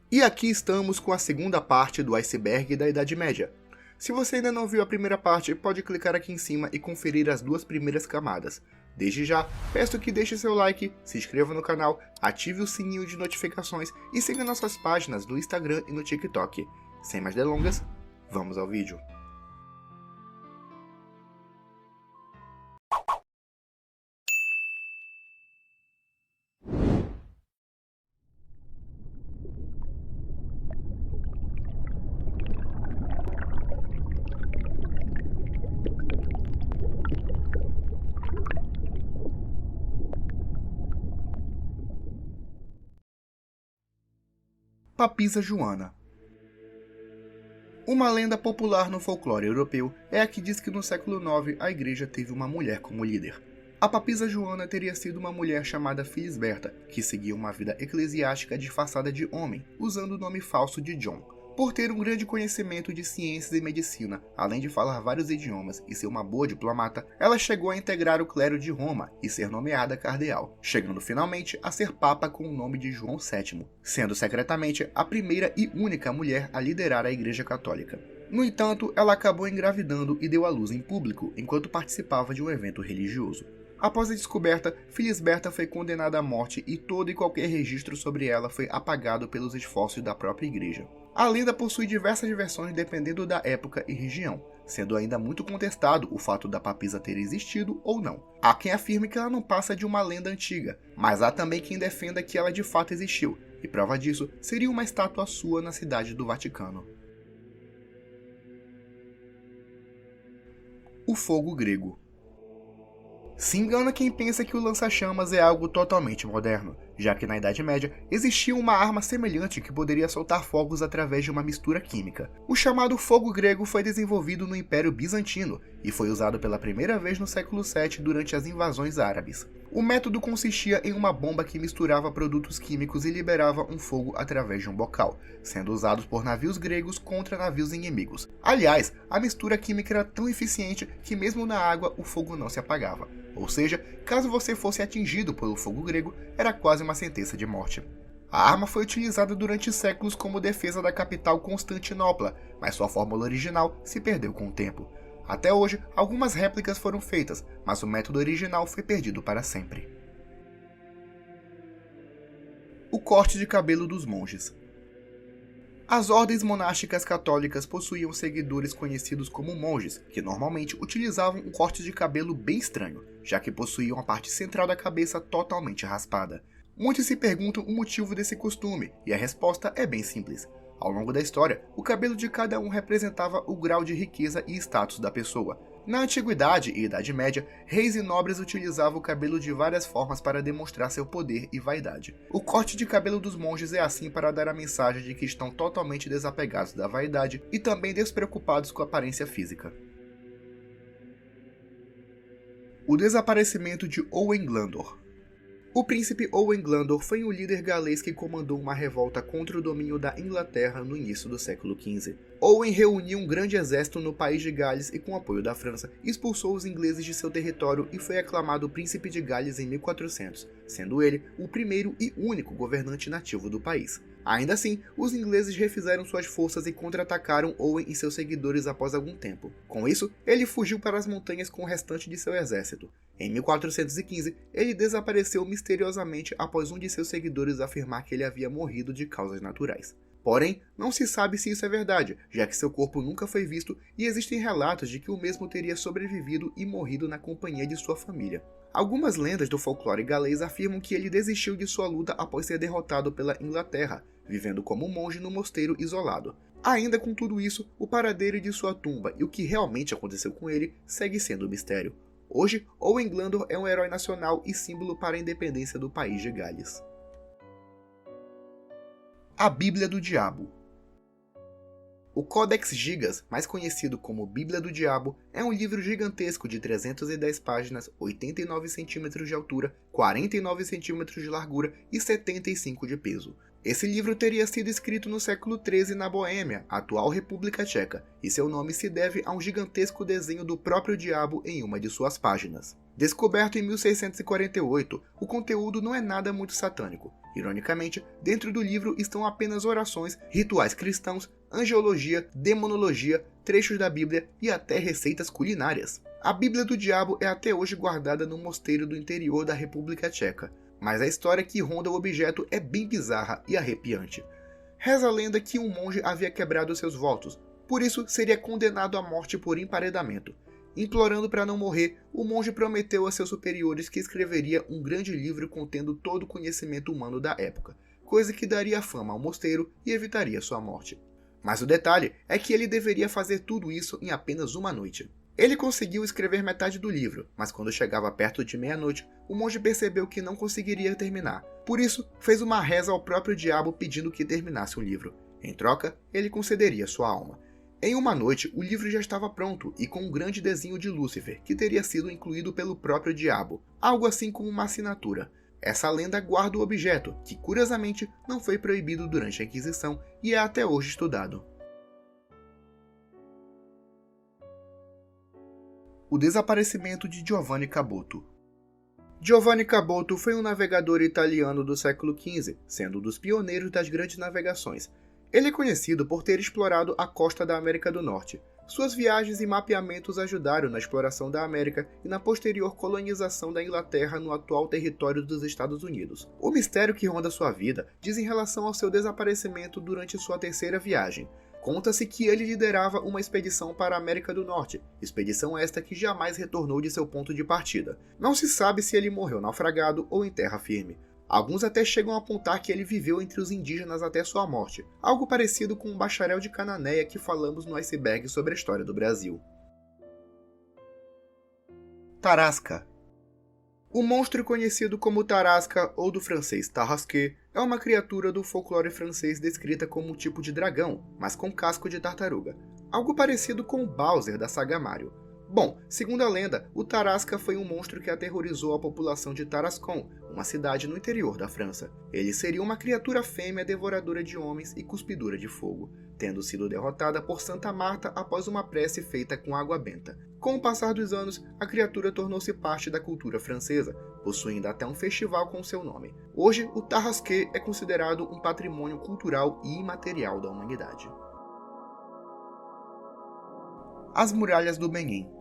E aqui estamos com a segunda parte do iceberg da Idade Média. Se você ainda não viu a primeira parte, pode clicar aqui em cima e conferir as duas primeiras camadas. Desde já, peço que deixe seu like, se inscreva no canal, ative o sininho de notificações e siga nossas páginas no Instagram e no TikTok. Sem mais delongas, vamos ao vídeo. Papisa Joana. Uma lenda popular no folclore europeu é a que diz que no século IX a igreja teve uma mulher como líder. A Papisa Joana teria sido uma mulher chamada Felisberta, que seguia uma vida eclesiástica disfarçada de homem, usando o nome falso de John. Por ter um grande conhecimento de ciências e medicina, além de falar vários idiomas e ser uma boa diplomata, ela chegou a integrar o clero de Roma e ser nomeada cardeal, chegando finalmente a ser papa com o nome de João VII, sendo secretamente a primeira e única mulher a liderar a Igreja Católica. No entanto, ela acabou engravidando e deu à luz em público enquanto participava de um evento religioso. Após a descoberta, Felisberta foi condenada à morte e todo e qualquer registro sobre ela foi apagado pelos esforços da própria igreja. A lenda possui diversas versões dependendo da época e região, sendo ainda muito contestado o fato da papisa ter existido ou não. Há quem afirme que ela não passa de uma lenda antiga, mas há também quem defenda que ela de fato existiu, e prova disso seria uma estátua sua na cidade do Vaticano. O fogo grego. Se engana quem pensa que o lança-chamas é algo totalmente moderno, já que na Idade Média existia uma arma semelhante que poderia soltar fogos através de uma mistura química. O chamado fogo grego foi desenvolvido no Império Bizantino e foi usado pela primeira vez no século VII durante as invasões árabes. O método consistia em uma bomba que misturava produtos químicos e liberava um fogo através de um bocal, sendo usados por navios gregos contra navios inimigos. Aliás, a mistura química era tão eficiente que mesmo na água o fogo não se apagava. Ou seja, caso você fosse atingido pelo fogo grego, era quase uma sentença de morte. A arma foi utilizada durante séculos como defesa da capital Constantinopla, mas sua fórmula original se perdeu com o tempo. Até hoje, algumas réplicas foram feitas, mas o método original foi perdido para sempre. O corte de cabelo dos monges. As ordens monásticas católicas possuíam seguidores conhecidos como monges, que normalmente utilizavam um corte de cabelo bem estranho, já que possuíam a parte central da cabeça totalmente raspada. Muitos se perguntam o motivo desse costume, e a resposta é bem simples. Ao longo da história, o cabelo de cada um representava o grau de riqueza e status da pessoa. Na Antiguidade e Idade Média, reis e nobres utilizavam o cabelo de várias formas para demonstrar seu poder e vaidade. O corte de cabelo dos monges é assim para dar a mensagem de que estão totalmente desapegados da vaidade e também despreocupados com a aparência física. O desaparecimento de Owen Glandor. O príncipe Owen Glandor foi um líder galês que comandou uma revolta contra o domínio da Inglaterra no início do século XV. Owen reuniu um grande exército no país de Gales e, com o apoio da França, expulsou os ingleses de seu território e foi aclamado príncipe de Gales em 1400, sendo ele o primeiro e único governante nativo do país. Ainda assim, os ingleses refizeram suas forças e contra-atacaram Owen e seus seguidores após algum tempo. Com isso, ele fugiu para as montanhas com o restante de seu exército. Em 1415, ele desapareceu misteriosamente após um de seus seguidores afirmar que ele havia morrido de causas naturais. Porém, não se sabe se isso é verdade, já que seu corpo nunca foi visto e existem relatos de que o mesmo teria sobrevivido e morrido na companhia de sua família. Algumas lendas do folclore galês afirmam que ele desistiu de sua luta após ser derrotado pela Inglaterra, vivendo como monge no mosteiro isolado. Ainda com tudo isso, o paradeiro de sua tumba e o que realmente aconteceu com ele segue sendo um mistério. Hoje, Owen Glandor é um herói nacional e símbolo para a independência do país de Gales. A Bíblia do Diabo. O Codex Gigas, mais conhecido como Bíblia do Diabo, é um livro gigantesco de 310 páginas, 89 centímetros de altura, 49 centímetros de largura e 75 de peso. Esse livro teria sido escrito no século XIII na Boêmia, atual República Tcheca, e seu nome se deve a um gigantesco desenho do próprio diabo em uma de suas páginas. Descoberto em 1648, o conteúdo não é nada muito satânico. Ironicamente, dentro do livro estão apenas orações, rituais cristãos, angelologia, demonologia, trechos da Bíblia e até receitas culinárias. A Bíblia do Diabo é até hoje guardada no mosteiro do interior da República Tcheca, mas a história que ronda o objeto é bem bizarra e arrepiante. Reza a lenda que um monge havia quebrado seus votos, por isso seria condenado à morte por emparedamento. Implorando para não morrer, o monge prometeu a seus superiores que escreveria um grande livro contendo todo o conhecimento humano da época, coisa que daria fama ao mosteiro e evitaria sua morte. Mas o detalhe é que ele deveria fazer tudo isso em apenas uma noite. Ele conseguiu escrever metade do livro, mas quando chegava perto de meia-noite, o monge percebeu que não conseguiria terminar. Por isso, fez uma reza ao próprio diabo pedindo que terminasse o livro. Em troca, ele concederia sua alma. Em uma noite, o livro já estava pronto e com um grande desenho de Lúcifer, que teria sido incluído pelo próprio diabo, algo assim como uma assinatura. Essa lenda guarda o objeto, que curiosamente não foi proibido durante a Inquisição e é até hoje estudado. O desaparecimento de Giovanni Caboto. Giovanni Caboto foi um navegador italiano do século XV, sendo um dos pioneiros das grandes navegações. Ele é conhecido por ter explorado a costa da América do Norte. Suas viagens e mapeamentos ajudaram na exploração da América e na posterior colonização da Inglaterra no atual território dos Estados Unidos. O mistério que ronda sua vida diz em relação ao seu desaparecimento durante sua terceira viagem. Conta-se que ele liderava uma expedição para a América do Norte, expedição esta que jamais retornou de seu ponto de partida. Não se sabe se ele morreu naufragado ou em terra firme. Alguns até chegam a apontar que ele viveu entre os indígenas até sua morte, algo parecido com um bacharel de Cananéia que falamos no iceberg sobre a história do Brasil. Tarasca. O monstro conhecido como Tarasca, ou do francês Tarasque, é uma criatura do folclore francês descrita como um tipo de dragão, mas com casco de tartaruga, algo parecido com o Bowser da saga Mario. Bom, segundo a lenda, o Tarasca foi um monstro que aterrorizou a população de Tarascon, uma cidade no interior da França. Ele seria uma criatura fêmea devoradora de homens e cuspidora de fogo, tendo sido derrotada por Santa Marta após uma prece feita com água benta. Com o passar dos anos, a criatura tornou-se parte da cultura francesa, possuindo até um festival com seu nome. Hoje, o Tarasque é considerado um patrimônio cultural e imaterial da humanidade. As Muralhas do Benin.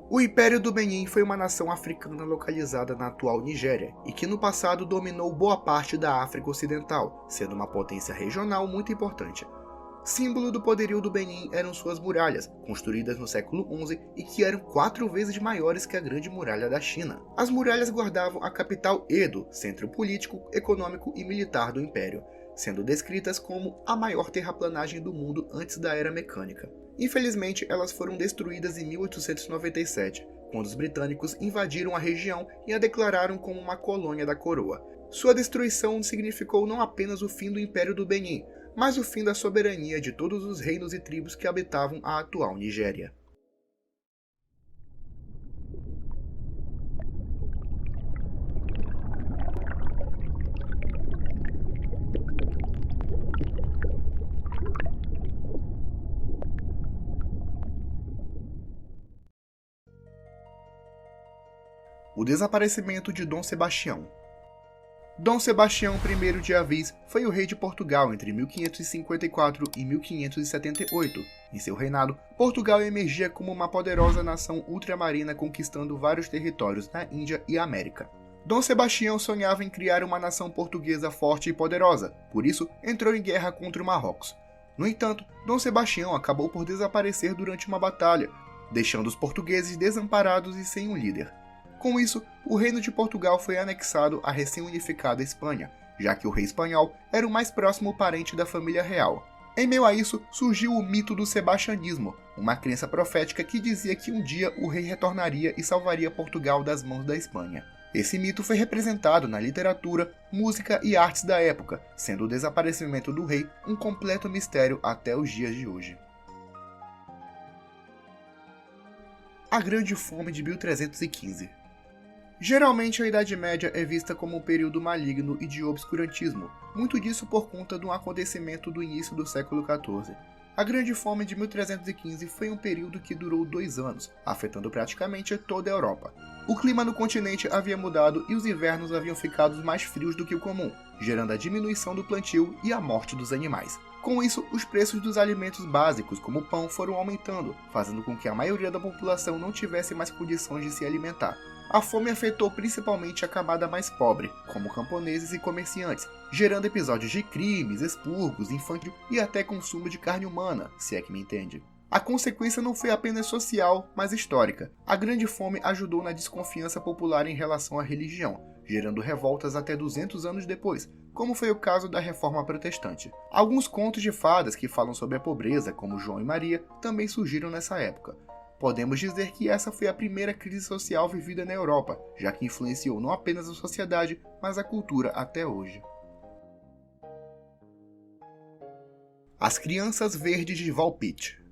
O Império do Benin foi uma nação africana localizada na atual Nigéria e que no passado dominou boa parte da África Ocidental, sendo uma potência regional muito importante. Símbolo do poderio do Benin eram suas muralhas, construídas no século XI e que eram 4 vezes maiores que a Grande Muralha da China. As muralhas guardavam a capital Edo, centro político, econômico e militar do Império, sendo descritas como a maior terraplanagem do mundo antes da Era Mecânica. Infelizmente, elas foram destruídas em 1897, quando os britânicos invadiram a região e a declararam como uma colônia da coroa. Sua destruição significou não apenas o fim do Império do Benin, mas o fim da soberania de todos os reinos e tribos que habitavam a atual Nigéria. O desaparecimento de Dom Sebastião. Dom Sebastião I de Avis foi o rei de Portugal entre 1554 e 1578. Em seu reinado, Portugal emergia como uma poderosa nação ultramarina conquistando vários territórios na Índia e América. Dom Sebastião sonhava em criar uma nação portuguesa forte e poderosa, por isso entrou em guerra contra o Marrocos. No entanto, Dom Sebastião acabou por desaparecer durante uma batalha, deixando os portugueses desamparados e sem um líder. Com isso, o reino de Portugal foi anexado à recém-unificada Espanha, já que o rei espanhol era o mais próximo parente da família real. Em meio a isso, surgiu o mito do sebastianismo, uma crença profética que dizia que um dia o rei retornaria e salvaria Portugal das mãos da Espanha. Esse mito foi representado na literatura, música e artes da época, sendo o desaparecimento do rei um completo mistério até os dias de hoje. A Grande Fome de 1315. Geralmente a Idade Média é vista como um período maligno e de obscurantismo, muito disso por conta de um acontecimento do início do século XIV. A Grande Fome de 1315 foi um período que durou 2 anos, afetando praticamente toda a Europa. O clima no continente havia mudado e os invernos haviam ficado mais frios do que o comum, gerando a diminuição do plantio e a morte dos animais. Com isso, os preços dos alimentos básicos, como o pão, foram aumentando, fazendo com que a maioria da população não tivesse mais condições de se alimentar. A fome afetou principalmente a camada mais pobre, como camponeses e comerciantes, gerando episódios de crimes, expurgos, infantil e até consumo de carne humana, se é que me entende. A consequência não foi apenas social, mas histórica. A Grande Fome ajudou na desconfiança popular em relação à religião, gerando revoltas até 200 anos depois, como foi o caso da Reforma Protestante. Alguns contos de fadas que falam sobre a pobreza, como João e Maria, também surgiram nessa época. Podemos dizer que essa foi a primeira crise social vivida na Europa, já que influenciou não apenas a sociedade, mas a cultura até hoje. As Crianças Verdes de Valpit.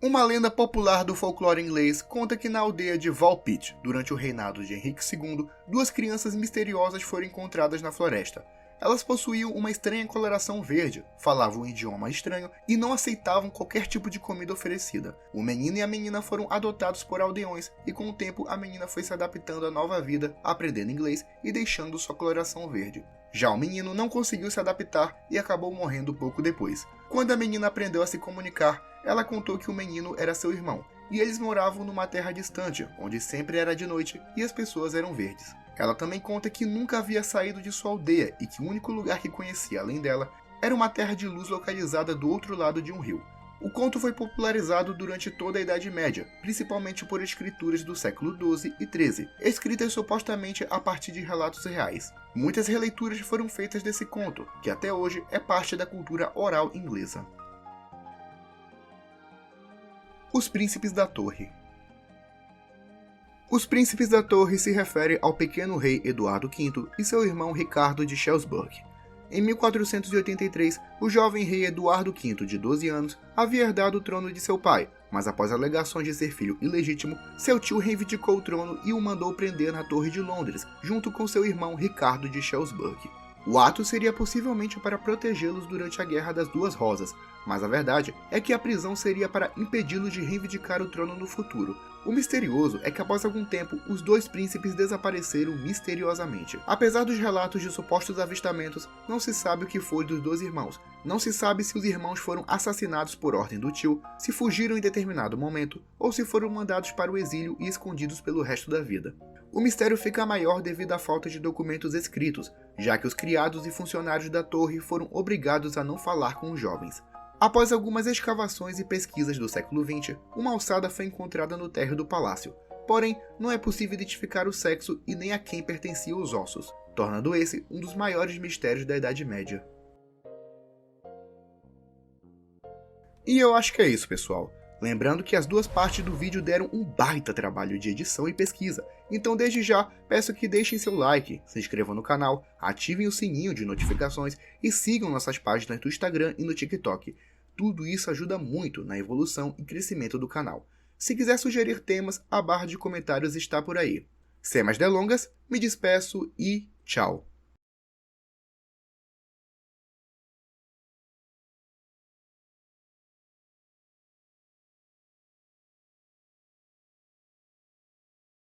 Uma lenda popular do folclore inglês conta que na aldeia de Valpit, durante o reinado de Henrique II, duas crianças misteriosas foram encontradas na floresta. Elas possuíam uma estranha coloração verde, falavam um idioma estranho e não aceitavam qualquer tipo de comida oferecida. O menino e a menina foram adotados por aldeões e com o tempo a menina foi se adaptando à nova vida, aprendendo inglês e deixando sua coloração verde. Já o menino não conseguiu se adaptar e acabou morrendo pouco depois. Quando a menina aprendeu a se comunicar, ela contou que o menino era seu irmão, e eles moravam numa terra distante, onde sempre era de noite e as pessoas eram verdes. Ela também conta que nunca havia saído de sua aldeia e que o único lugar que conhecia além dela era uma terra de luz localizada do outro lado de um rio. O conto foi popularizado durante toda a Idade Média, principalmente por escrituras do século XII e XIII, escritas supostamente a partir de relatos reais. Muitas releituras foram feitas desse conto, que até hoje é parte da cultura oral inglesa. Os Príncipes da Torre. Os Príncipes da Torre se refere ao pequeno rei Eduardo V e seu irmão Ricardo de Salisbury. Em 1483, o jovem rei Eduardo V, de 12 anos, havia herdado o trono de seu pai, mas após alegações de ser filho ilegítimo, seu tio reivindicou o trono e o mandou prender na Torre de Londres, junto com seu irmão Ricardo de Salisbury. O ato seria possivelmente para protegê-los durante a Guerra das Duas Rosas, mas a verdade é que a prisão seria para impedi-los de reivindicar o trono no futuro. O misterioso é que após algum tempo, os dois príncipes desapareceram misteriosamente. Apesar dos relatos de supostos avistamentos, não se sabe o que foi dos dois irmãos. Não se sabe se os irmãos foram assassinados por ordem do tio, se fugiram em determinado momento, ou se foram mandados para o exílio e escondidos pelo resto da vida. O mistério fica maior devido à falta de documentos escritos, já que os criados e funcionários da torre foram obrigados a não falar com os jovens. Após algumas escavações e pesquisas do século XX, uma alçada foi encontrada no térreo do palácio. Porém, não é possível identificar o sexo e nem a quem pertenciam os ossos, tornando esse um dos maiores mistérios da Idade Média. E eu acho que é isso, pessoal. Lembrando que as duas partes do vídeo deram um baita trabalho de edição e pesquisa, então desde já peço que deixem seu like, se inscrevam no canal, ativem o sininho de notificações e sigam nossas páginas do Instagram e no TikTok. Tudo isso ajuda muito na evolução e crescimento do canal. Se quiser sugerir temas, a barra de comentários está por aí. Sem mais delongas, me despeço e tchau!